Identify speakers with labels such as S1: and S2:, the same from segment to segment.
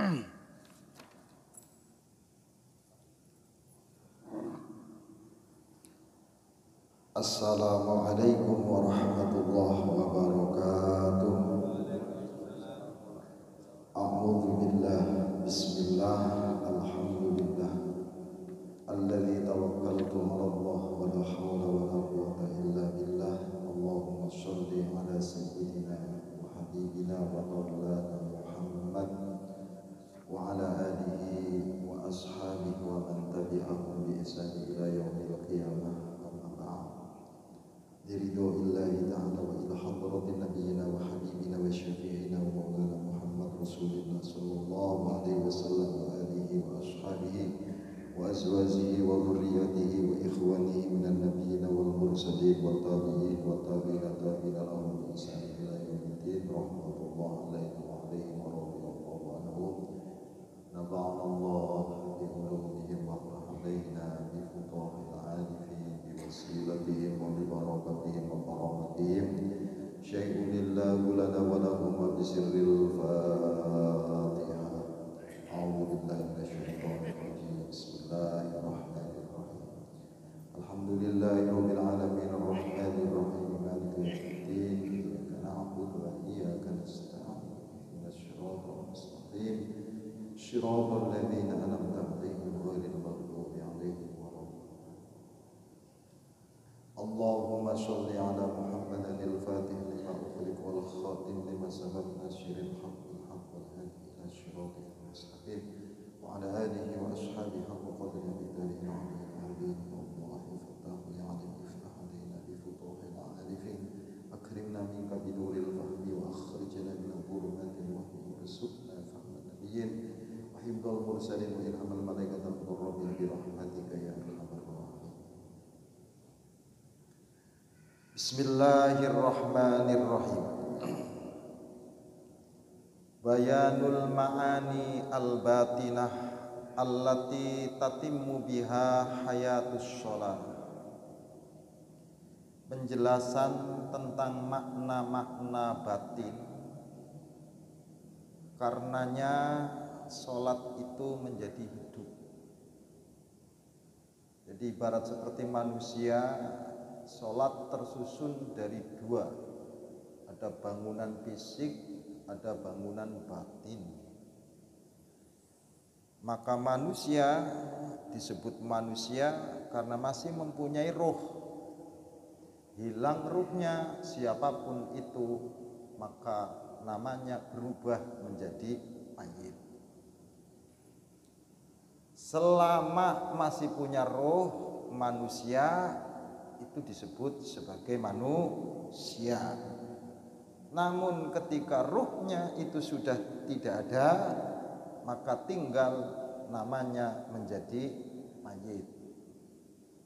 S1: Assalamualaikum warahmatullahi wabarakatuh. A'udzu billah, bismillah, alhamdulillah. Alladzi tawakkaltu 'ala Allah wa la haula wa la quwwata illa billah. Allahumma shalli 'ala sayyidina wa habibina wa maulana Muhammad wa 'ala alihi wa ashabihi wa man tabi'ahum bi ihsan ila yaumil qiyamah. Biridwa'illahi ta'ala wa ila hadratin nabiyyina wa habibina wa syafi'ina wa maulana Muhammad Rasulullah sallallahu alaihi wasallam wa alihi wa ashabihi wa azwajihi wa dhurriyyatihi wa ikhwanihi minan nabiyyina wal mursalin wa tabi'in wa tabi'in lahum bi ihsan ila yaumiddin. Rahmatullahi alaihi wa alaihim wa radhiyallahu anhum. Nafa'ana Allah bi ulumihim wa alaina bi futuhil arifin bi wasilatihim wa bi barakatihim wa karamatihim. Syai'un lillahu lana wa lahum wa bisirril Fatihah. A'udzu billahi minasyaitonir rajim. Bismillahirrahmanirrahim. Alhamdulillahirabbil alamin arrahmanir rahim maliki yaumiddin. Iyyaka na'budu wa iyyaka nasta'in. Ihdinas siratal mustaqim. Shiratal ladzina an'amta 'alaihim ghairil maghdubi 'alaihim waladdallin. Allahumma shalli 'ala Muhammadin al-Fatih lima ughliqa wal khatim lima sabaqa nasiril haqqil haqq wal hadi ila siratal mustaqim wa 'ala alihi wa ashabihi haqqa qadrihi wa miqdarihi 'azim. Allahu fatahu ya 'alim iftah 'alaina bi futuhil 'arifin akrimna minka bi nuril fahmi wa akhrijna min dhulumatil wahmi warzuqna fahma nabiyyin wa hifdzal mursalin wa ilhamal malaikatil muqarrabin bi rahmatika ya arhamar rahimin. Bismillahirrahmanirrahim. Bayanul ma'ani al-batinah allati tatimmu biha hayatus sholat. Penjelasan tentang makna-makna batin, karenanya sholat itu menjadi hidup. Jadi ibarat seperti manusia, sholat tersusun dari dua, ada bangunan fisik, ada bangunan batin. Maka manusia disebut manusia karena masih mempunyai ruh. Hilang ruhnya siapapun itu, maka namanya berubah menjadi mayit. Selama masih punya ruh, manusia itu disebut sebagai manusia. Namun ketika ruhnya itu sudah tidak ada, maka tinggal namanya menjadi mayit.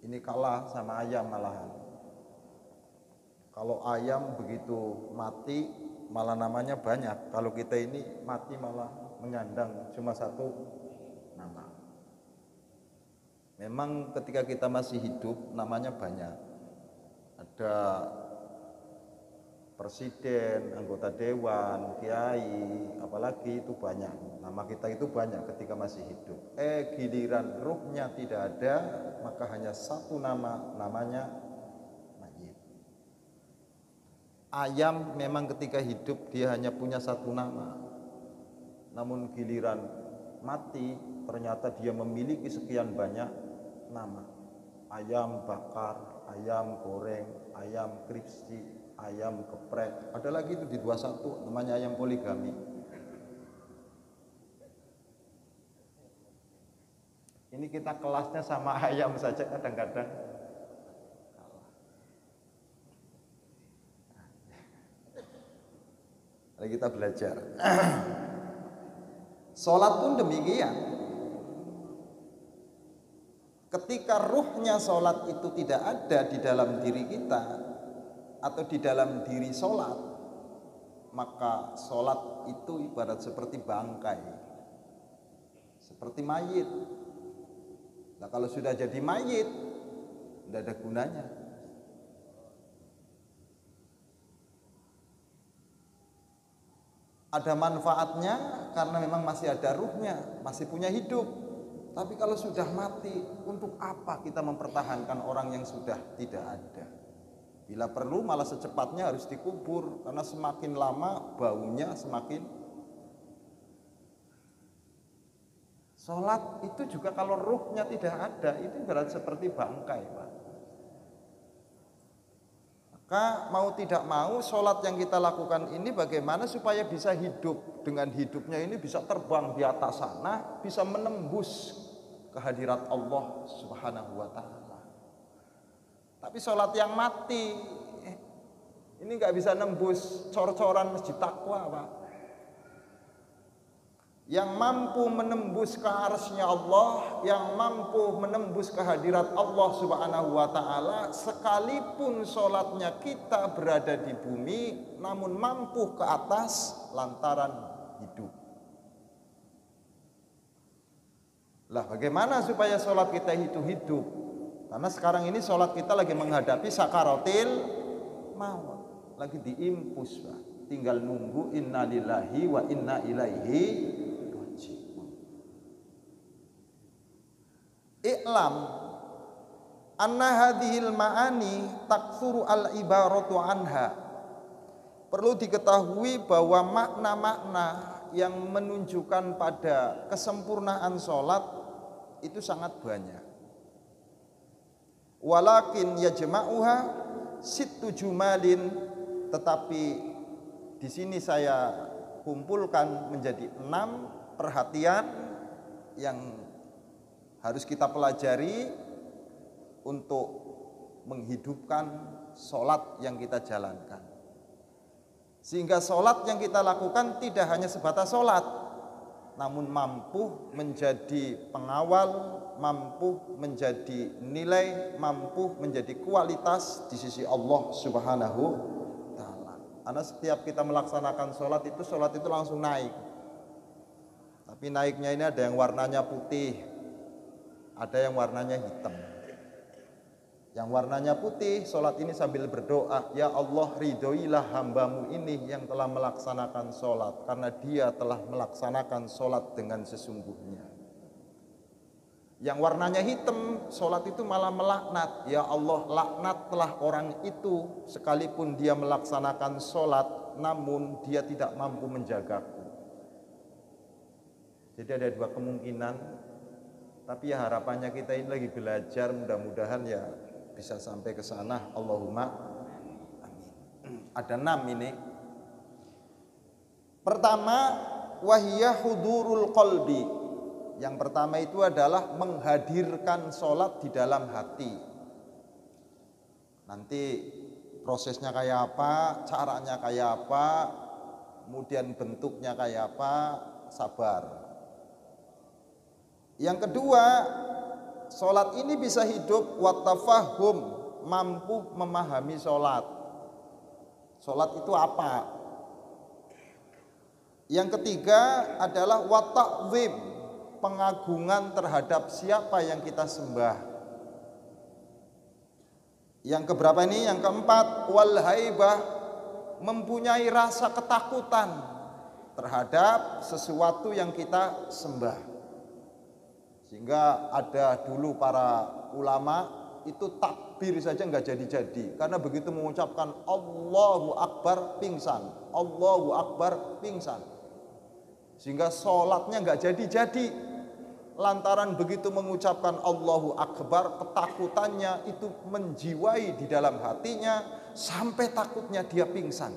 S1: Ini kalah sama ayam malahan. Kalau ayam begitu mati malah namanya banyak. Kalau kita ini mati malah menyandang cuma satu nama. Memang ketika kita masih hidup namanya banyak. Ada presiden, anggota dewan, kiai, apalagi itu banyak. Nama kita itu banyak ketika masih hidup. Giliran ruhnya tidak ada, maka hanya satu nama, namanya mayit. Ayam memang ketika hidup dia hanya punya satu nama. Namun giliran mati ternyata dia memiliki sekian banyak nama. Ayam bakar, ayam goreng, ayam kripsi, ayam geprek. Ada lagi itu di 21 namanya ayam poligami. Ini kita kelasnya sama ayam saja kadang-kadang. Mari kita belajar. Sholat pun demikian. Ketika ruhnya sholat itu tidak ada di dalam diri kita atau di dalam diri sholat, maka sholat itu ibarat seperti bangkai, seperti mayit. Nah kalau sudah jadi mayit, tidak ada gunanya.
S2: Ada manfaatnya karena memang masih ada ruhnya, masih punya hidup. Tapi kalau sudah mati, untuk apa kita mempertahankan orang yang sudah tidak ada? Bila perlu malah secepatnya harus dikubur, karena semakin lama baunya semakin. Sholat itu juga kalau ruhnya tidak ada, itu berarti seperti bangkai, Pak. Maka mau tidak mau sholat yang kita lakukan ini bagaimana supaya bisa hidup. Dengan hidupnya ini bisa terbang di atas sana, bisa menembus kehadirat Allah Subhanahu wa ta'ala. Tapi sholat yang mati ini nggak bisa nembus cor-coran masjid taqwa, Pak. Yang mampu menembus ke arsy-Nya Allah, yang mampu menembus kehadirat Allah Subhanahu wa ta'ala, sekalipun sholatnya kita berada di bumi, namun mampu ke atas lantaran hidup. Lah bagaimana supaya sholat kita itu hidup? Karena sekarang ini sholat kita lagi menghadapi sakaratil maut, lagi diimpus, Pak. Tinggal nunggu inna lillahi wa inna ilaihi raji'un. I'lam anna hadhil ma'ani taktsuru al-ibaratu anha. Perlu diketahui bahwa makna-makna yang menunjukkan pada kesempurnaan sholat itu sangat banyak. Walakin yajma'uha sittu jumalin, tetapi di sini saya kumpulkan menjadi 6 perhatian yang harus kita pelajari untuk menghidupkan sholat yang kita jalankan. Sehingga sholat yang kita lakukan tidak hanya sebatas sholat, namun mampu menjadi pengawal, mampu menjadi nilai, mampu menjadi kualitas di sisi Allah Subhanahu ta'ala. Karena setiap kita melaksanakan sholat itu langsung naik. Tapi naiknya ini ada yang warnanya putih, ada yang warnanya hitam. Yang warnanya putih, sholat ini sambil berdoa, ya Allah ridhoilah hambamu ini yang telah melaksanakan sholat, karena dia telah melaksanakan sholat dengan sesungguhnya. Yang warnanya hitam, sholat itu malah melaknat, ya Allah laknatlah orang itu sekalipun dia melaksanakan sholat, namun dia tidak mampu menjagaku. Jadi ada 2 kemungkinan, tapi ya harapannya kita ini lagi belajar, mudah-mudahan ya bisa sampai ke sana. Allahumma amin. Ada 6 ini. Pertama, wahiyya hudurul qalbi. Yang pertama itu adalah menghadirkan sholat di dalam hati. Nanti prosesnya kayak apa, caranya kayak apa, kemudian bentuknya kayak apa, sabar. Yang kedua, sholat ini bisa hidup watafahum, mampu memahami sholat. Sholat itu apa? Yang ketiga adalah watakzim, pengagungan terhadap siapa yang kita sembah. Yang keberapa ini? Yang keempat, wal haibah, mempunyai rasa ketakutan terhadap sesuatu yang kita sembah. Sehingga ada dulu para ulama itu takbir saja nggak jadi-jadi, karena begitu mengucapkan Allahu Akbar pingsan, Allahu Akbar pingsan, sehingga sholatnya nggak jadi-jadi. Lantaran begitu mengucapkan Allahu Akbar, ketakutannya itu menjiwai di dalam hatinya sampai takutnya dia pingsan.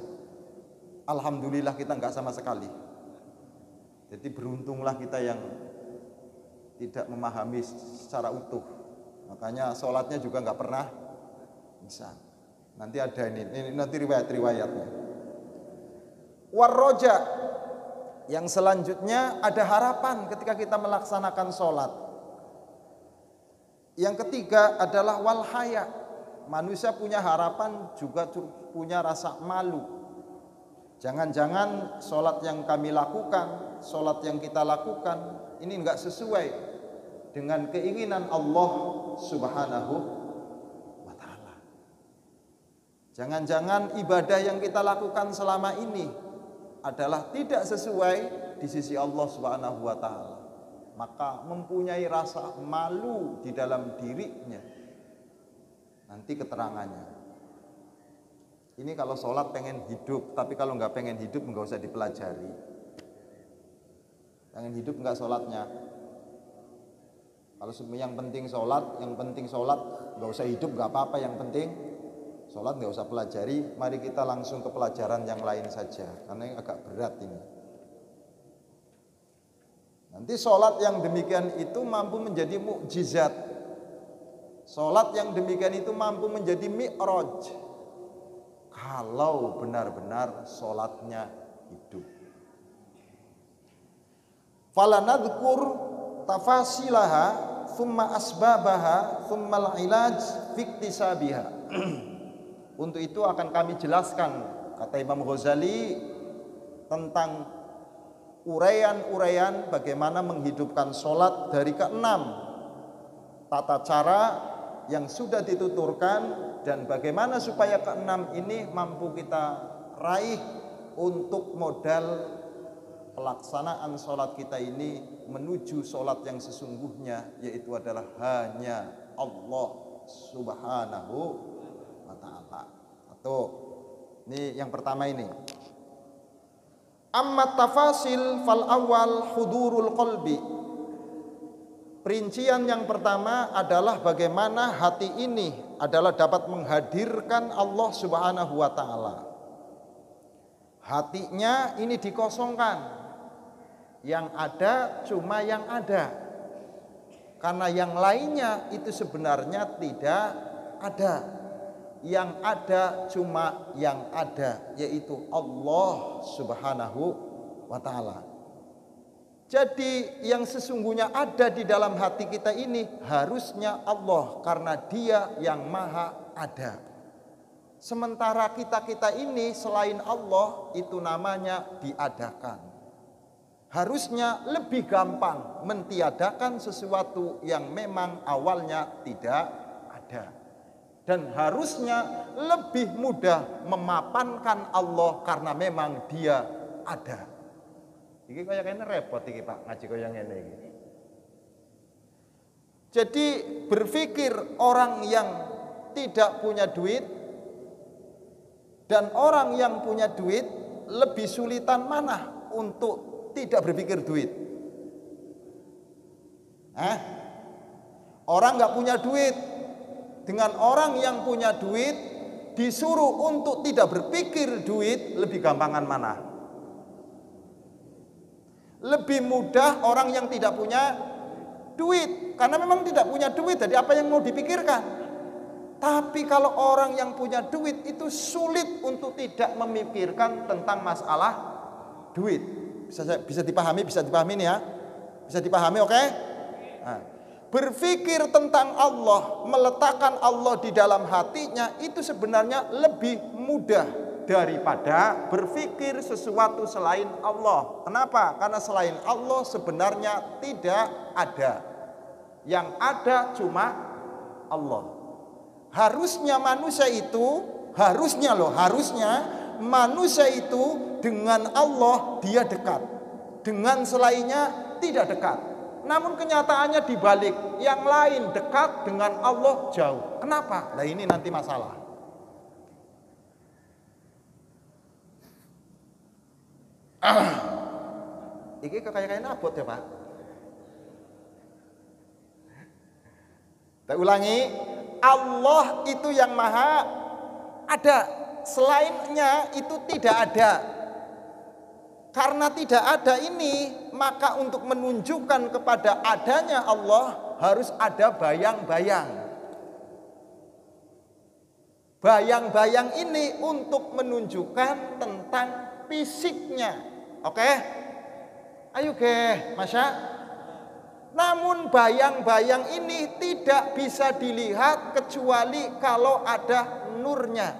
S2: Alhamdulillah kita nggak sama sekali. Jadi beruntunglah kita yang tidak memahami secara utuh, makanya sholatnya juga nggak pernah bisa. Nanti ada ini nanti riwayatnya. Warroja, yang selanjutnya ada harapan ketika kita melaksanakan sholat. Yang ketiga adalah walhaya, manusia punya harapan juga punya rasa malu. Jangan-jangan sholat yang kami lakukan, sholat yang kita lakukan ini enggak sesuai dengan keinginan Allah Subhanahu wa ta'ala. Jangan-jangan ibadah yang kita lakukan selama ini adalah tidak sesuai di sisi Allah Subhanahu wa taala, maka mempunyai rasa malu di dalam dirinya. Nanti keterangannya. Ini kalau sholat pengen hidup, tapi kalau nggak pengen hidup nggak usah dipelajari. Pengen hidup nggak sholatnya. Kalau yang penting sholat, nggak usah hidup nggak apa-apa, yang penting sholat nggak usah pelajari. Mari kita langsung ke pelajaran yang lain saja, karena yang agak berat ini. Nanti sholat yang demikian itu mampu menjadi mukjizat. Sholat yang demikian itu mampu menjadi mi'raj, kalau benar-benar sholatnya hidup. Falanadhkur tafasilaha thumma asbabaha thumma al-ilaj fiktisabiha. Untuk itu akan kami jelaskan, kata Imam Ghazali, tentang uraian-uraian bagaimana menghidupkan sholat dari keenam tata cara yang sudah dituturkan, dan bagaimana supaya keenam ini mampu kita raih untuk modal pelaksanaan sholat kita ini menuju sholat yang sesungguhnya, yaitu adalah hanya Allah Subhanahu wa ta'ala. Satu, ini yang pertama ini. Amma tafasil fal awal hudurul qalbi. Perincian yang pertama adalah bagaimana hati ini adalah dapat menghadirkan Allah Subhanahu wa ta'ala. Hatinya ini dikosongkan. Yang ada cuma yang ada. Karena yang lainnya itu sebenarnya tidak ada. Yang ada cuma yang ada, yaitu Allah Subhanahu wa ta'ala. Jadi yang sesungguhnya ada di dalam hati kita ini harusnya Allah, karena Dia yang maha ada. Sementara kita ini selain Allah itu namanya diadakan. Harusnya lebih gampang mentiadakan sesuatu yang memang awalnya tidak ada. Dan harusnya lebih mudah memapankan Allah karena memang Dia ada. Iki kaya kene repot iki Pak, ngaji kaya ngene iki. Jadi berpikir orang yang tidak punya duit dan orang yang punya duit lebih sulitan mana untuk tidak berpikir duit? Orang nggak punya duit dengan orang yang punya duit disuruh untuk tidak berpikir duit, lebih gampangan mana? Lebih mudah orang yang tidak punya duit, karena memang tidak punya duit, jadi apa yang mau dipikirkan? Tapi kalau orang yang punya duit itu sulit untuk tidak memikirkan tentang masalah duit. Bisa dipahami nih ya? Bisa dipahami, oke? Nah, berpikir tentang Allah, meletakkan Allah di dalam hatinya itu sebenarnya lebih mudah daripada berpikir sesuatu selain Allah. Kenapa? Karena selain Allah sebenarnya tidak ada. Yang ada cuma Allah. Harusnya manusia itu, harusnya manusia itu dengan Allah dia dekat. Dengan selainnya tidak dekat. Namun kenyataannya dibalik, yang lain dekat, dengan Allah jauh. Kenapa? Nah ini nanti masalah. Ini kayak abot ya Pak. Kita ulangi, Allah itu yang maha ada, selainnya itu tidak ada. Karena tidak ada ini, maka untuk menunjukkan kepada adanya Allah harus ada bayang-bayang. Bayang-bayang ini untuk menunjukkan tentang fisiknya. Oke? Ayo ke, Masya. Namun bayang-bayang ini tidak bisa dilihat kecuali kalau ada nurnya.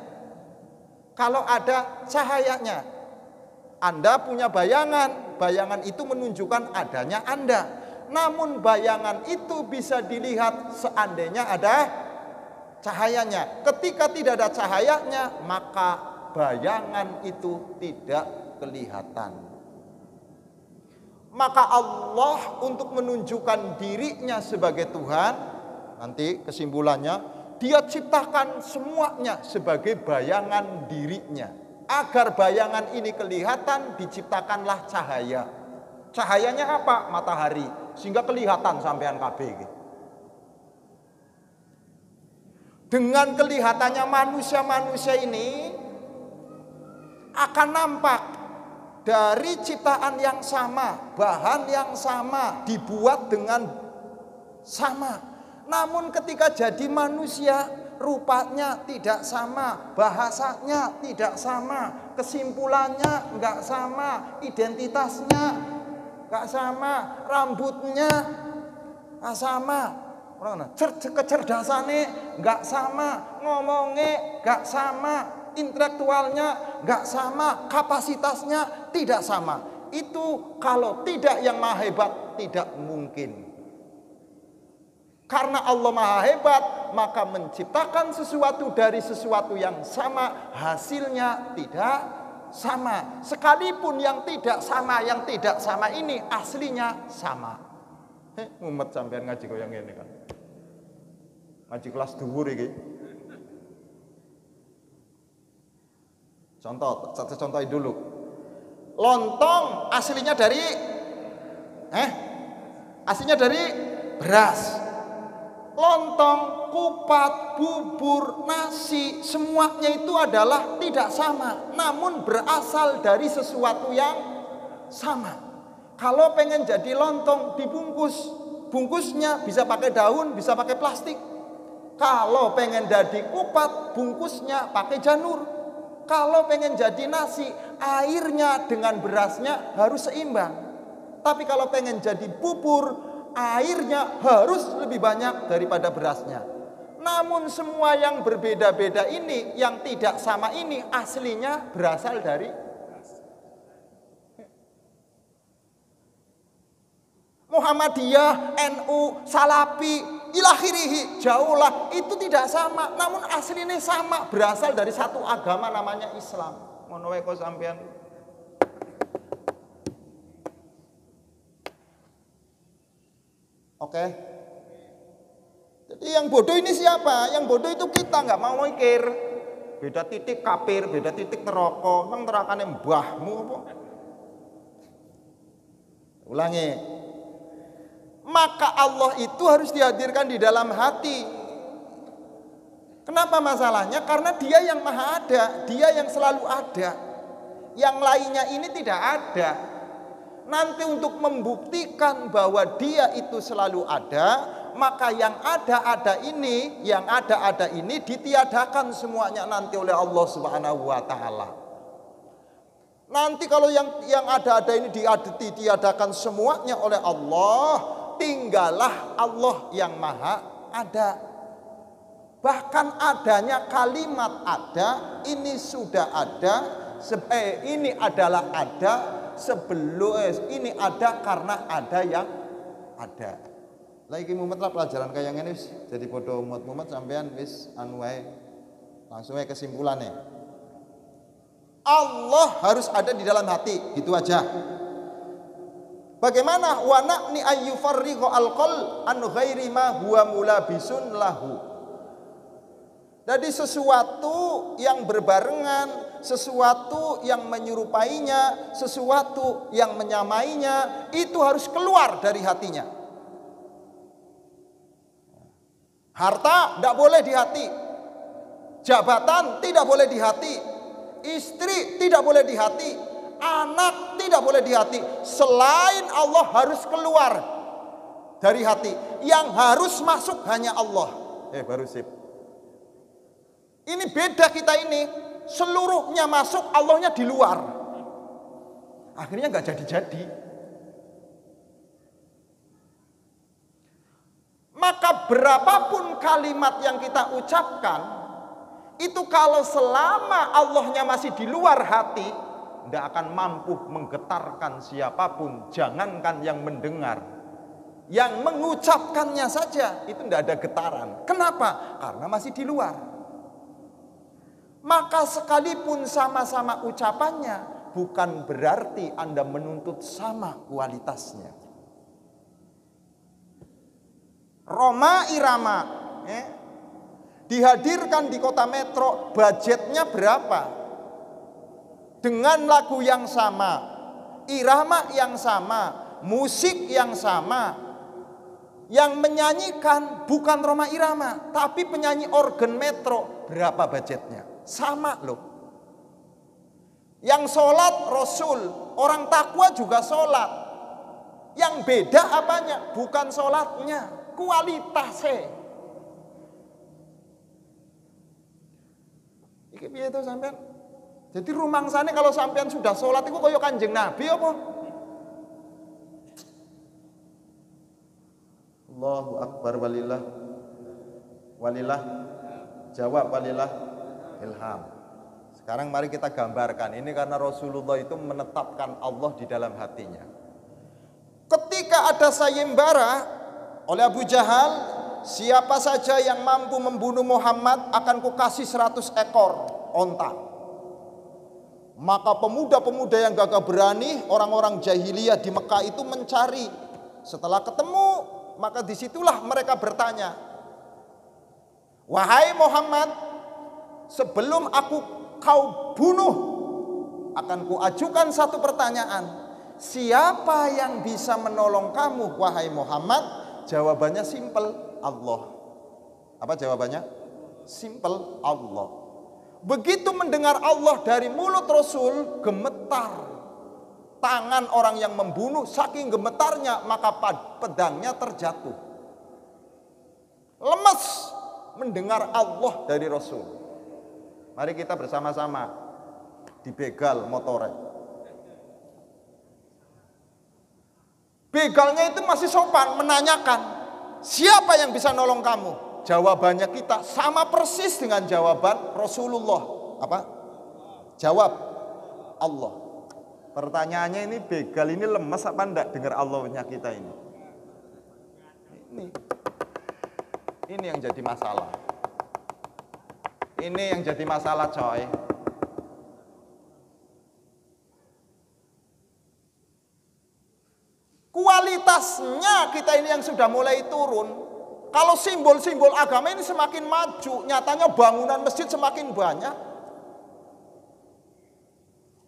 S2: Kalau ada cahayanya. Anda punya bayangan, bayangan itu menunjukkan adanya Anda. Namun bayangan itu bisa dilihat seandainya ada cahayanya. Ketika tidak ada cahayanya, maka bayangan itu tidak kelihatan. Maka Allah untuk menunjukkan dirinya sebagai Tuhan, nanti kesimpulannya, dia ciptakan semuanya sebagai bayangan dirinya. Agar bayangan ini kelihatan, diciptakanlah cahaya. Cahayanya apa? Matahari. Sehingga kelihatan sampean kabeh. Dengan kelihatannya manusia-manusia ini akan nampak dari ciptaan yang sama, bahan yang sama, dibuat dengan sama. Namun ketika jadi manusia, rupanya tidak sama, bahasanya tidak sama, kesimpulannya enggak sama, identitasnya enggak sama, rambutnya enggak sama, kecerdasannya enggak sama, ngomongnya enggak sama, intelektualnya enggak sama, kapasitasnya tidak sama. Itu kalau tidak yang maha hebat tidak mungkin. Karena Allah maha hebat, maka menciptakan sesuatu dari sesuatu yang sama, hasilnya tidak sama. Sekalipun yang tidak sama ini aslinya sama. Mumet sampean ngaji koyo ngene kan. Ngaji kelas dhuwur iki. Satu contoh dulu. Lontong aslinya dari beras. Lontong, kupat, bubur, nasi, semuanya itu adalah tidak sama, namun berasal dari sesuatu yang sama. Kalau pengen jadi lontong dibungkus, bungkusnya bisa pakai daun, bisa pakai plastik. Kalau pengen jadi kupat, bungkusnya pakai janur. Kalau pengen jadi nasi, airnya dengan berasnya harus seimbang. Tapi kalau pengen jadi bubur, airnya harus lebih banyak daripada berasnya. Namun semua yang berbeda-beda ini, yang tidak sama ini, aslinya berasal dari Muhammadiyah, NU, Salafi, ilakhirihi, jauhlah, itu tidak sama. Namun aslinya sama, berasal dari satu agama namanya Islam. Ngono wae kok sampean. Oke. Jadi yang bodoh ini siapa? Yang bodoh itu kita, nggak mau mikir. Beda titik kafir, beda titik neraka. Nang nerakane mbahmu apa? Ulangi. Maka Allah itu harus dihadirkan di dalam hati. Kenapa masalahnya? Karena Dia yang maha ada, Dia yang selalu ada. Yang lainnya ini tidak ada. Nanti untuk membuktikan bahwa Dia itu selalu ada, maka yang ada-ada ini, ditiadakan semuanya nanti oleh Allah Subhanahu wa taala. Nanti kalau yang ada-ada ini ditiadakan semuanya oleh Allah, tinggallah Allah yang maha ada. Bahkan adanya kalimat ada, ini sudah ada, ini adalah ada. Sebelum ini ada karena ada yang ada. Lagi mumet lah pelajaran kayak ngene wis jadi podo mumet sampean wis anu wae. Langsung wae kesimpulannya. Allah harus ada di dalam hati, gitu aja. Bagaimana wa na'ni ayyufarriqu alqal an ghairi ma huwa mulabisun lahu. Jadi sesuatu yang berbarengan, sesuatu yang menyerupainya, sesuatu yang menyamainya, itu harus keluar dari hatinya. Harta tidak boleh di hati, jabatan tidak boleh di hati, istri tidak boleh di hati, anak tidak boleh di hati. Selain Allah harus keluar dari hati. Yang harus masuk hanya Allah. Baru sip. Ini beda kita ini, seluruhnya masuk, Allahnya di luar. Akhirnya nggak jadi-jadi. Maka berapapun kalimat yang kita ucapkan, itu kalau selama Allahnya masih di luar hati, tidak akan mampu menggetarkan siapapun, jangankan yang mendengar. Yang mengucapkannya saja, itu tidak ada getaran. Kenapa? Karena masih di luar. Maka sekalipun sama-sama ucapannya, bukan berarti Anda menuntut sama kualitasnya. Rhoma Irama dihadirkan di kota metro, budgetnya berapa? Dengan lagu yang sama, irama yang sama, musik yang sama. Yang menyanyikan bukan Rhoma Irama, tapi penyanyi organ metro. Berapa budgetnya? Sama loh. Yang sholat Rasul, orang takwa juga sholat. Yang beda apanya? Bukan sholatnya, kualitasnya. Iki piye to sampean? Jadi rumangsane kalau sampean sudah sholat itu kaya Kanjeng Nabi apa? Allahu akbar walillah. Jawab walillah ilham. Sekarang mari kita gambarkan. Ini karena Rasulullah itu menetapkan Allah di dalam hatinya. Ketika ada sayembara oleh Abu Jahal, siapa saja yang mampu membunuh Muhammad akan kukasih 100 ekor onta. Maka pemuda-pemuda yang gagah berani, orang-orang jahiliyah di Mekah itu mencari. Setelah ketemu, maka disitulah mereka bertanya, wahai Muhammad, sebelum kau bunuh, akan kuajukan satu pertanyaan. Siapa yang bisa menolong kamu, wahai Muhammad? Jawabannya simpel, Allah. Apa jawabannya? Simpel, Allah. Begitu mendengar Allah dari mulut Rasul, gemetar tangan orang yang membunuh. Saking gemetarnya, maka pedangnya terjatuh. Lemes mendengar Allah dari Rasul. Mari kita bersama-sama dibegal motornya. Begalnya itu masih sopan menanyakan, siapa yang bisa nolong kamu? Jawabannya kita sama persis dengan jawaban Rasulullah. Apa? Jawab Allah. Pertanyaannya ini, begal ini lemas apa enggak dengar Allahnya kita ini? Ini yang jadi masalah. Ini yang jadi masalah, coy. Kualitasnya kita ini yang sudah mulai turun. Kalau simbol-simbol agama ini semakin maju, nyatanya bangunan masjid semakin banyak.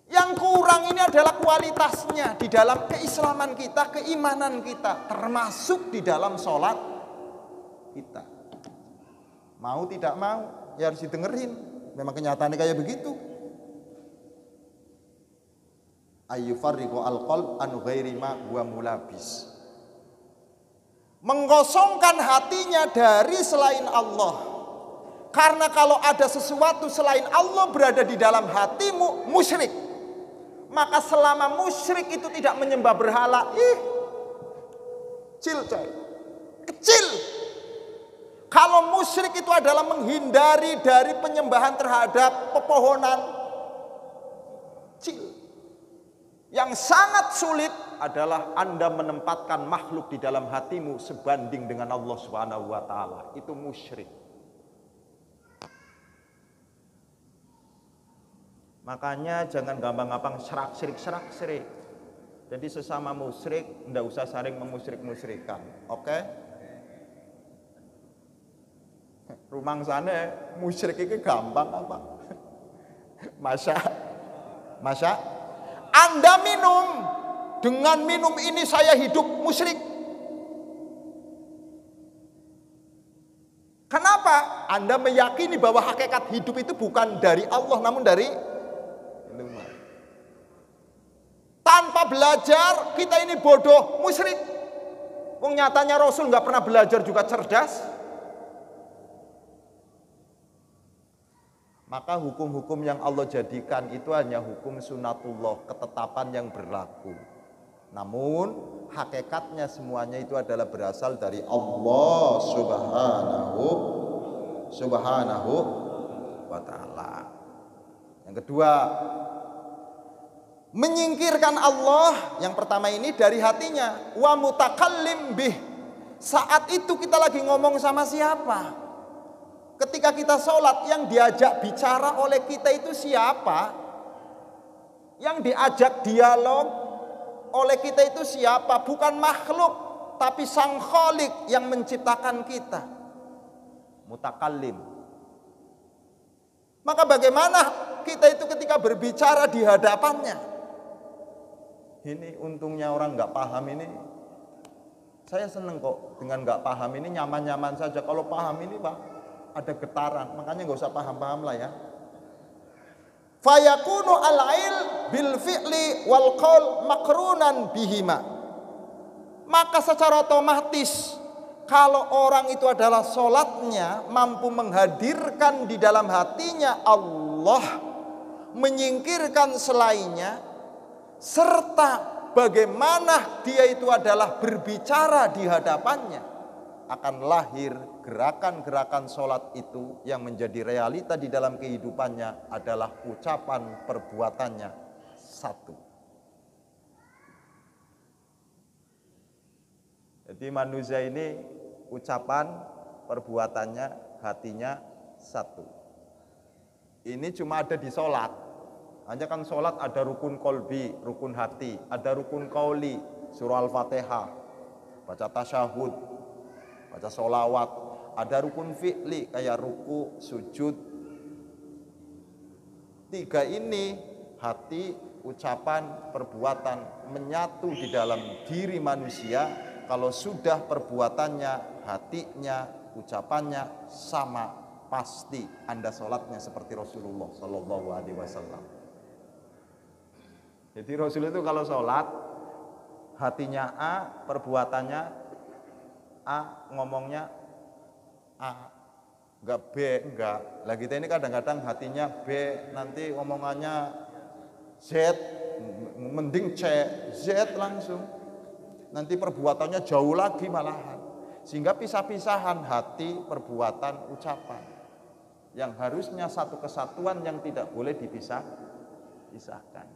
S2: Yang kurang ini adalah kualitasnya di dalam keislaman kita, keimanan kita, termasuk di dalam sholat kita. Mau tidak mau, ya harus didengerin. Memang kenyataannya kayak begitu. Ayyufarriqu al-qalb an ghairi ma huwa mulabis. Mengosongkan hatinya dari selain Allah. Karena kalau ada sesuatu selain Allah berada di dalam hatimu, musyrik. Maka selama musyrik itu tidak menyembah berhala, kecil coy. Kecil. Kalau musyrik itu adalah menghindari dari penyembahan terhadap pepohonan, kecil. Yang sangat sulit adalah Anda menempatkan makhluk di dalam hatimu sebanding dengan Allah Subhanahu wa taala. Itu musyrik. Makanya jangan gampang-gampang serak-serik. Jadi sesama musyrik enggak usah saling memusyrik-musyrikan. Oke? Rumangsane musyrik itu gampang apa? Masa Anda minum, dengan minum ini saya hidup musyrik. Kenapa? Anda meyakini bahwa hakikat hidup itu bukan dari Allah, namun dari luar. Tanpa belajar, kita ini bodoh, musyrik. Wong nyatanya Rasul nggak pernah belajar juga cerdas. Maka hukum-hukum yang Allah jadikan itu hanya hukum sunatullah, ketetapan yang berlaku. Namun hakikatnya semuanya itu adalah berasal dari Allah subhanahu wa ta'ala. Yang kedua, menyingkirkan Allah yang pertama ini dari hatinya. Wa mutakallim bih. Saat itu kita lagi ngomong sama siapa? Ketika kita sholat, yang diajak bicara oleh kita itu siapa? Yang diajak dialog oleh kita itu siapa? Bukan makhluk, tapi Sang Khalik yang menciptakan kita. Mutakallim. Maka bagaimana kita itu ketika berbicara di hadapannya? Ini untungnya orang nggak paham ini. Saya seneng kok dengan nggak paham ini, nyaman-nyaman saja. Kalau paham ini Pak, ada getaran. Makanya nggak usah paham-paham lah ya. Fayakunu al-il bil fi'li wal qaul makrunan bihima. Maka secara otomatis kalau orang itu adalah sholatnya mampu menghadirkan di dalam hatinya Allah, menyingkirkan selainnya, serta bagaimana dia itu adalah berbicara di hadapannya, akan lahir gerakan-gerakan sholat itu yang menjadi realita di dalam kehidupannya adalah ucapan perbuatannya satu. Jadi manusia ini ucapan perbuatannya hatinya satu. Ini cuma ada di sholat. Hanya kan sholat ada rukun kolbi, rukun hati, ada rukun kauli, surah Al-Fatihah, baca tasyahud, baca sholawat, ada rukun fi'li kayak ruku, sujud. Tiga ini hati, ucapan, perbuatan menyatu di dalam diri manusia. Kalau sudah perbuatannya, hatinya, ucapannya sama, pasti Anda sholatnya seperti Rasulullah Sallallahu Alaihi Wasallam. Jadi Rasul itu kalau sholat hatinya A, perbuatannya A, ngomongnya A, enggak B, enggak. Lah kita ini kadang-kadang hatinya B, nanti ngomongannya Z, mending C, Z langsung. Nanti perbuatannya jauh lagi malahan. Sehingga pisah-pisahan hati, perbuatan, ucapan. Yang harusnya satu kesatuan yang tidak boleh dipisahkan.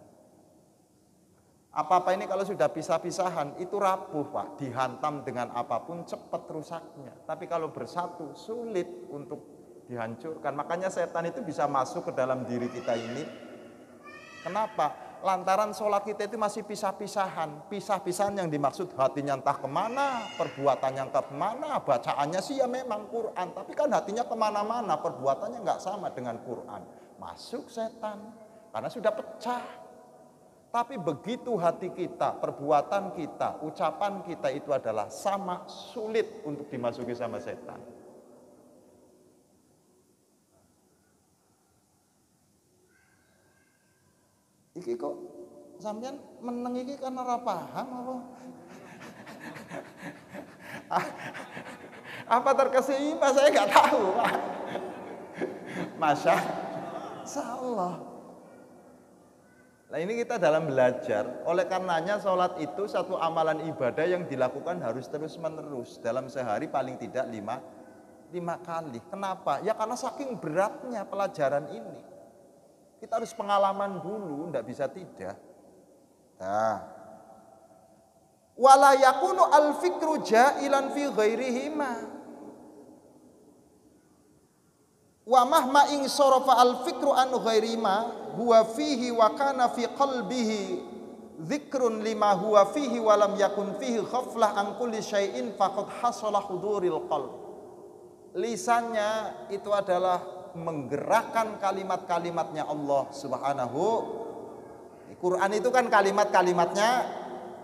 S2: Apa-apa ini kalau sudah pisah-pisahan itu rapuh Pak, dihantam dengan apapun cepat rusaknya. Tapi kalau bersatu sulit untuk dihancurkan. Makanya setan itu bisa masuk ke dalam diri kita ini. Kenapa? Lantaran sholat kita itu masih pisah-pisahan. Pisah-pisahan yang dimaksud hatinya entah kemana, perbuatannya entah kemana, bacaannya sih ya memang Quran. Tapi kan hatinya kemana-mana, perbuatannya nggak sama dengan Quran. Masuk setan, karena sudah pecah. Tapi begitu hati kita, perbuatan kita, ucapan kita itu adalah sama, sulit untuk dimasuki sama setan. Iki kok sampean meneng iki karena ora paham apa? Apa terkesima saya nggak tahu, Pak. Masya Allah. Nah ini kita dalam belajar. Oleh karenanya sholat itu satu amalan ibadah yang dilakukan harus terus menerus. Dalam sehari paling tidak lima kali. Kenapa? Ya karena saking beratnya pelajaran ini. Kita harus pengalaman dulu, tidak bisa tidak. Nah. Wala yakunu al-fikru ja'ilan fi ghairihima. Wa mahma in sarafa al-fikru an ghairihima huwa fihi wa kana fi qalbihi dzikrun lima huwa fihi wa lam yakun fihi ghaflah an kulli syai'in faqad hasala huduril qalb. Lisannya itu adalah menggerakkan kalimat-kalimatnya Allah Subhanahu. Quran itu kan kalimat-kalimatnya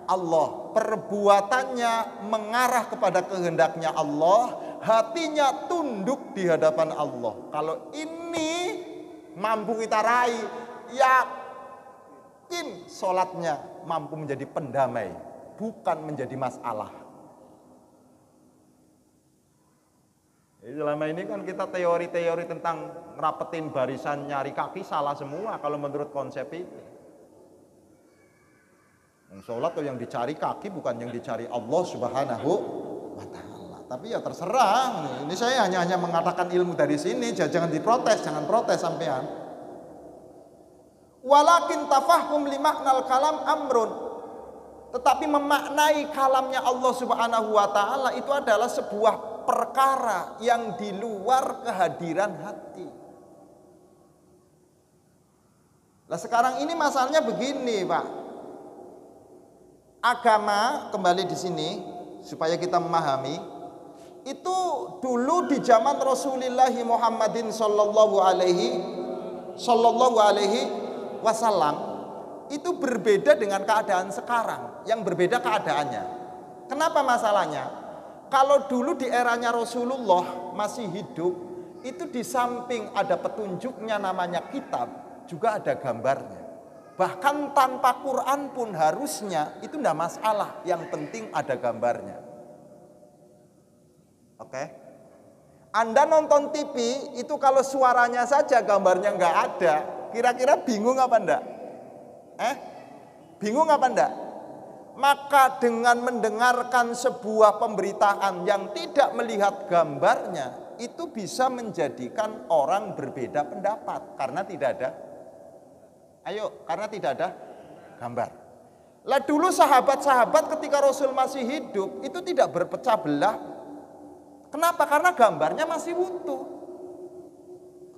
S2: Allah, perbuatannya mengarah kepada kehendaknya Allah, hatinya tunduk di hadapan Allah. Kalau ini mampu kita raih, yakin sholatnya mampu menjadi pendamai, bukan menjadi masalah. Selama ini kan kita teori-teori tentang rapetin barisan nyari kaki salah semua kalau menurut konsep ini. Sholat tuh yang dicari kaki bukan yang dicari Allah Subhanahu wa ta'ala. Tapi ya terserah. Ini saya hanya mengatakan ilmu dari sini, jangan diprotes, jangan protes sampean. Walakin tafahum li maknal kalam amrun. Tetapi memaknai kalamnya Allah Subhanahu wa ta'ala itu adalah sebuah perkara yang di luar kehadiran hati. Nah sekarang ini masalahnya begini Pak. Agama kembali di sini supaya kita memahami. Itu dulu di zaman Rasulullah Muhammadin sallallahu alaihi wasallam itu berbeda dengan keadaan sekarang. Yang berbeda keadaannya. Kenapa masalahnya? Kalau dulu di eranya Rasulullah masih hidup, itu di samping ada petunjuknya namanya kitab, juga ada gambarnya. Bahkan tanpa Quran pun harusnya itu tidak masalah, yang penting ada gambarnya. Oke? Anda nonton TV itu kalau suaranya saja gambarnya nggak ada, kira-kira bingung apa enggak? Bingung apa enggak? Maka dengan mendengarkan sebuah pemberitaan yang tidak melihat gambarnya, itu bisa menjadikan orang berbeda pendapat karena tidak ada gambar. Lah dulu sahabat-sahabat ketika Rasul masih hidup itu tidak berpecah belah. Kenapa? Karena gambarnya masih utuh.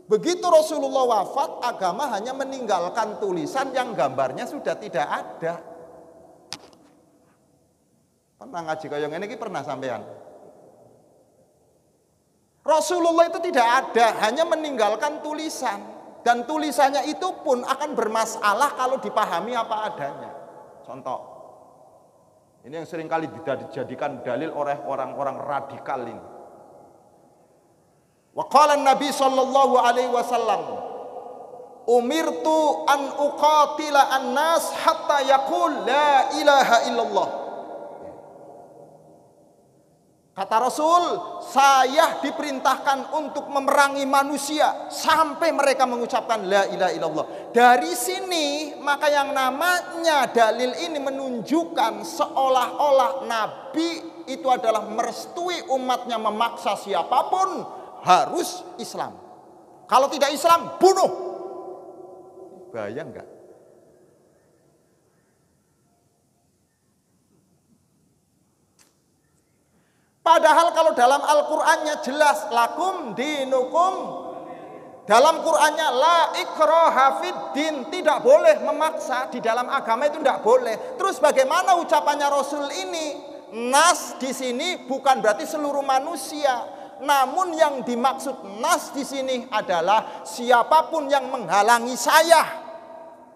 S2: Begitu Rasulullah wafat, agama hanya meninggalkan tulisan yang gambarnya sudah tidak ada. Pernah ngaji kaya ngene iki pernah sampean? Rasulullah itu tidak ada, hanya meninggalkan tulisan. Dan tulisannya itu pun akan bermasalah kalau dipahami apa adanya. Contoh, ini yang seringkali dijadikan dalil oleh orang-orang radikal ini. Wa qala Nabi sallallahu alaihi wasallam, umirtu an uqatila an-nas hatta yaqul la ilaha illallah. Kata Rasul, saya diperintahkan untuk memerangi manusia sampai mereka mengucapkan la ilaha illallah. Dari sini maka yang namanya dalil ini menunjukkan seolah-olah Nabi itu adalah merestui umatnya memaksa siapapun harus Islam. Kalau tidak Islam, bunuh. Bayang enggak? Padahal kalau dalam Al-Qur'annya jelas lakum dinukum. Dalam Qur'annya la ikraha fiddin, tidak boleh memaksa di dalam agama, itu tidak boleh. Terus bagaimana ucapannya Rasul ini? Nas di sini bukan berarti seluruh manusia. Namun yang dimaksud nas di sini adalah siapapun yang menghalangi saya,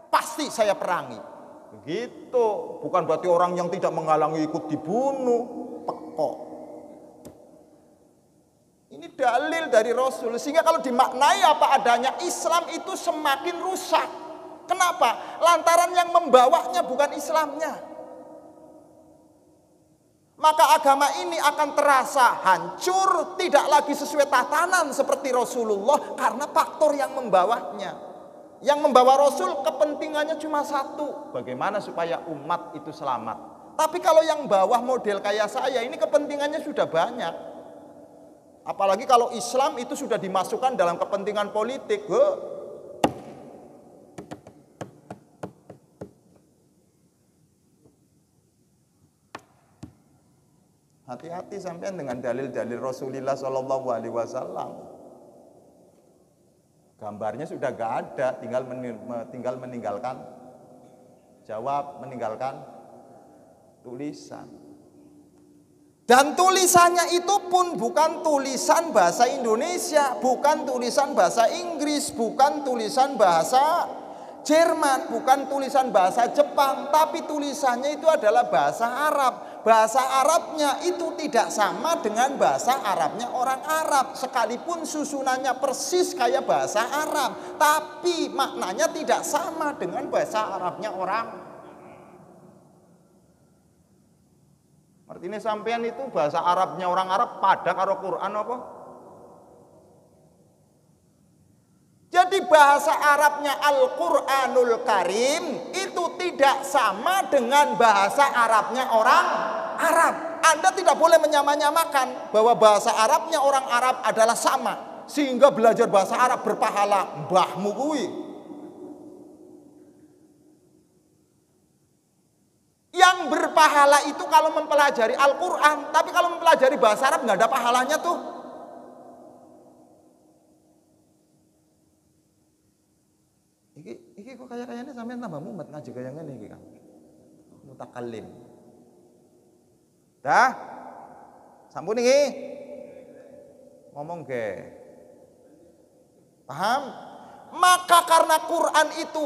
S2: pasti saya perangi. Begitu. Bukan berarti orang yang tidak menghalangi ikut dibunuh. Pekok. Ini dalil dari Rasul. Sehingga kalau dimaknai apa adanya, Islam itu semakin rusak. Kenapa? Lantaran yang membawanya bukan Islamnya. Maka agama ini akan terasa hancur, tidak lagi sesuai tatanan seperti Rasulullah karena faktor yang membawanya. Yang membawa Rasul kepentingannya cuma satu, bagaimana supaya umat itu selamat. Tapi kalau yang bawah model kayak saya ini kepentingannya sudah banyak. Apalagi kalau Islam itu sudah dimasukkan dalam kepentingan politik. Hati-hati sampean dengan dalil-dalil Rasulullah Shallallahu Alaihi Wasallam. Gambarnya sudah gak ada, tinggal meninggalkan jawab, meninggalkan tulisan. Dan tulisannya itu pun bukan tulisan bahasa Indonesia, bukan tulisan bahasa Inggris, bukan tulisan bahasa Jerman, bukan tulisan bahasa Jepang, tapi tulisannya itu adalah bahasa Arab. Bahasa Arabnya itu tidak sama dengan bahasa Arabnya orang Arab, sekalipun susunannya persis kayak bahasa Arab, tapi maknanya tidak sama dengan bahasa Arabnya orang. Artinya sampean itu bahasa Arabnya orang Arab pada karo Quran apa? Jadi bahasa Arabnya Al-Quranul Karim itu tidak sama dengan bahasa Arabnya orang Arab. Anda tidak boleh menyamakan bahwa bahasa Arabnya orang Arab adalah sama, sehingga belajar bahasa Arab berpahala. Mbahmu kuwi. Yang berpahala itu kalau mempelajari Al-Quran, tapi kalau mempelajari bahasa Arab nggak ada pahalanya tuh. Iki kok kayak ngaji kaya ngene iki Kang. Mutakallim. Dah? Sampun iki? Ngomong ge. Paham? Maka karena Quran itu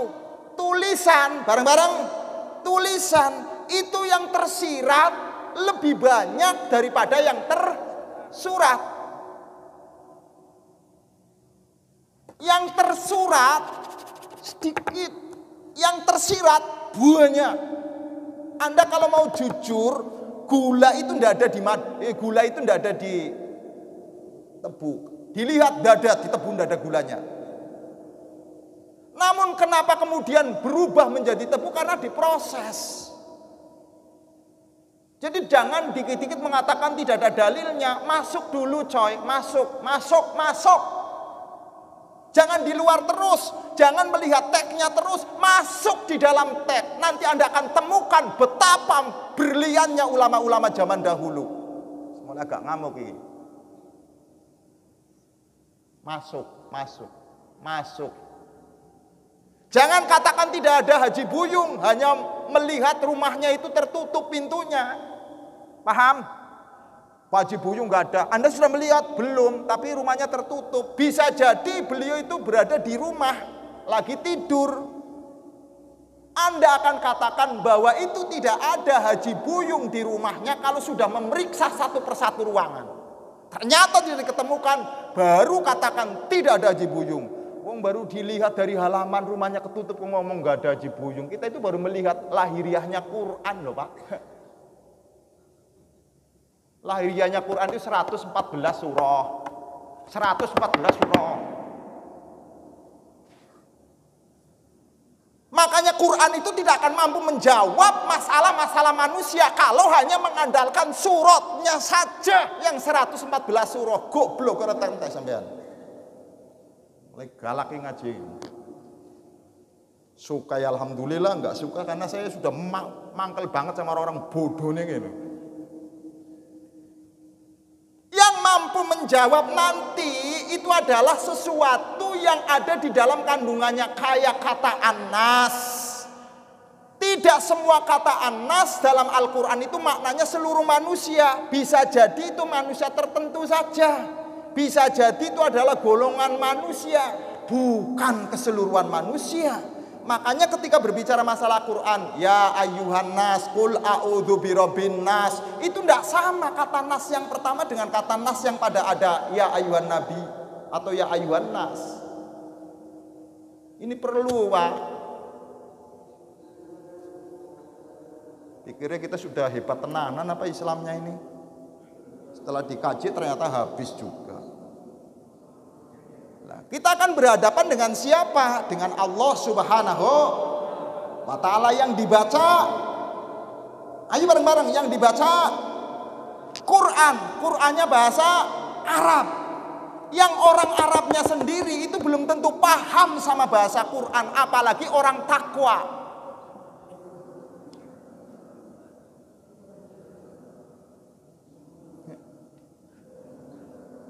S2: tulisan, bareng-bareng tulisan, itu yang tersirat lebih banyak daripada yang tersurat. Yang tersurat sedikit, yang tersirat banyak. Anda kalau mau jujur, gula itu tidak ada di tebu. Dilihat dada, di tebu tidak ada gulanya. Namun kenapa kemudian berubah menjadi tebu? Karena diproses. Jadi jangan dikit-dikit mengatakan tidak ada dalilnya. Masuk dulu coy, masuk. Jangan di luar terus, jangan melihat teksnya terus, masuk di dalam teks. Nanti Anda akan temukan betapa briliannya ulama-ulama zaman dahulu. Semuanya agak ngamuk ini. Masuk. Jangan katakan tidak ada Haji Buyung, hanya melihat rumahnya itu tertutup pintunya. Paham? Pak Haji Buyung nggak ada. Anda sudah melihat? Belum, tapi rumahnya tertutup. Bisa jadi beliau itu berada di rumah, lagi tidur. Anda akan katakan bahwa itu tidak ada Haji Buyung di rumahnya kalau sudah memeriksa satu persatu ruangan. Ternyata tidak diketemukan, baru katakan tidak ada Haji Buyung. Wong baru dilihat dari halaman rumahnya ketutup, ngomong nggak ada Haji Buyung. Kita itu baru melihat lahiriahnya Quran loh Pak. Lahiriahnya Quran itu 114 surah. 114 surah. Makanya Quran itu tidak akan mampu menjawab masalah-masalah manusia kalau hanya mengandalkan suratnya saja yang 114 surah. Goblok ora tentang sampean. Mulai galak ngaji. Suka ya alhamdulillah, enggak suka karena saya sudah mangkel banget sama orang bodoh nih gitu. Yang mampu menjawab nanti itu adalah sesuatu yang ada di dalam kandungannya, kayak kata Anas. Tidak semua kata Anas dalam Al-Quran itu maknanya seluruh manusia. Bisa jadi itu manusia tertentu saja. Bisa jadi itu adalah golongan manusia, bukan keseluruhan manusia. Makanya ketika berbicara masalah Quran, ya ayyuhan nas, qul a'udzu birabbin nas, itu tidak sama kata nas yang pertama dengan kata nas yang pada ada ya ayyuhan nabi atau ya ayyuhan nas. Ini perlu Pak. Pikirnya kita sudah hebat tenanan apa Islamnya ini? Setelah dikaji ternyata habis juga. Kita akan berhadapan dengan siapa? Dengan Allah Subhanahu wa ta'ala yang dibaca. Ayo bareng-bareng yang dibaca Quran. Qurannya bahasa Arab. Yang orang Arabnya sendiri itu belum tentu paham sama bahasa Quran, apalagi orang takwa.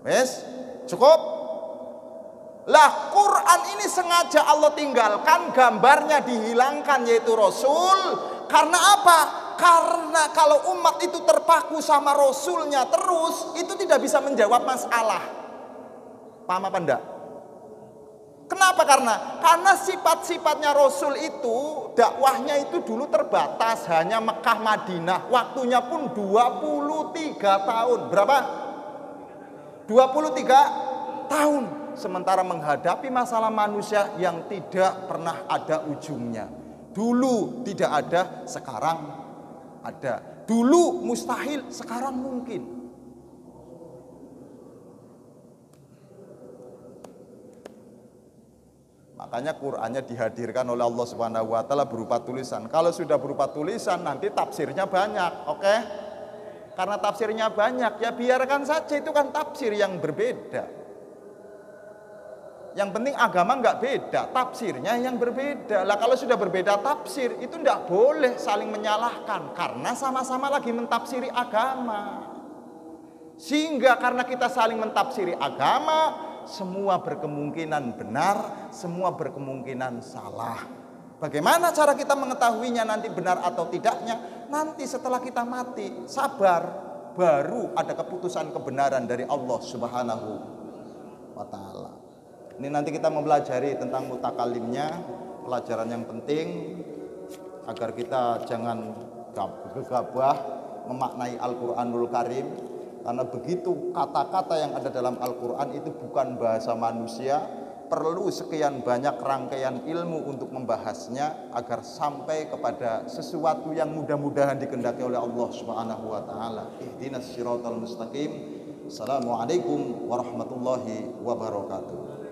S2: Wes, cukup? Lah Quran ini sengaja Allah tinggalkan, gambarnya dihilangkan yaitu Rasul. Karena apa? Karena kalau umat itu terpaku sama Rasulnya terus, itu tidak bisa menjawab masalah. Paham apa enggak? Kenapa? Karena sifat-sifatnya Rasul itu, dakwahnya itu dulu terbatas, hanya Mekah Madinah. Waktunya pun 23 tahun. Berapa? 23 tahun. Sementara menghadapi masalah manusia yang tidak pernah ada ujungnya. Dulu tidak ada, sekarang ada. Dulu mustahil, sekarang mungkin. Makanya Qur'annya dihadirkan oleh Allah Subhanahu wa ta'ala berupa tulisan. Kalau sudah berupa tulisan nanti tafsirnya banyak, oke? Karena tafsirnya banyak, ya biarkan saja, itu kan tafsir yang berbeda. Yang penting agama nggak beda, tafsirnya yang berbeda. Lah kalau sudah berbeda tafsir, itu nggak boleh saling menyalahkan, karena sama-sama lagi mentafsiri agama. Sehingga karena kita saling mentafsiri agama, semua berkemungkinan benar, semua berkemungkinan salah. Bagaimana cara kita mengetahuinya nanti benar atau tidaknya? Nanti setelah kita mati, sabar, baru ada keputusan kebenaran dari Allah Subhanahu wa ta'ala. Ini nanti kita mempelajari tentang mutakalimnya, pelajaran yang penting agar kita jangan gegabah memaknai Al-Quranul Karim, karena begitu kata-kata yang ada dalam Al-Quran itu bukan bahasa manusia, perlu sekian banyak rangkaian ilmu untuk membahasnya agar sampai kepada sesuatu yang mudah-mudahan dikehendaki oleh Allah Subhanahu wa taala. Ihdinas siratal mustaqim. Assalamualaikum warahmatullahi wabarakatuh.